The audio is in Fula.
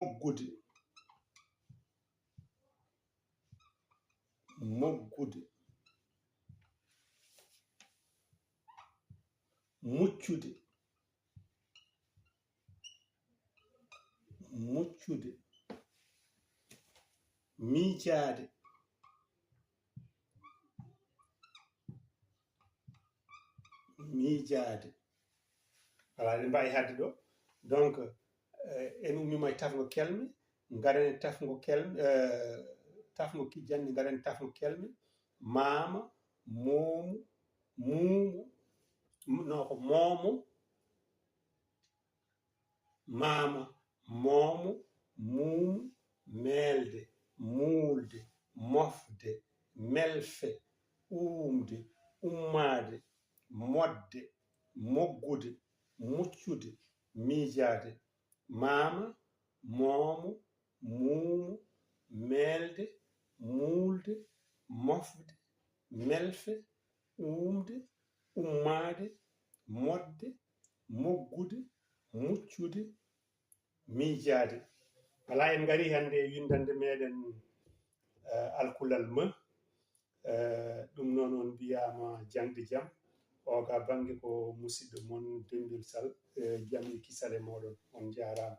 moggude muccude miijaade voilà ɗe mbawi hadde ɗo donc en ummima e tafgo kelme garen e tafgo kelme tafgo kijjanɗe garen tafgo kelme maama moomu muumu non ko moomo maama moomo muumu meelde muulde mofde melfe uumde ummaade modde moggude muccude miijaade maama moomo muumu meelde muulde mofde melfe uumde ummaade modde moggude muccude miijaade ala en ngari hannde windande meɗen alkulal ma ɗum noon on mbiyama jangde jaam o ga bange ko musidɗo moon Dembil Sall jaam e kisale moɗon on jarama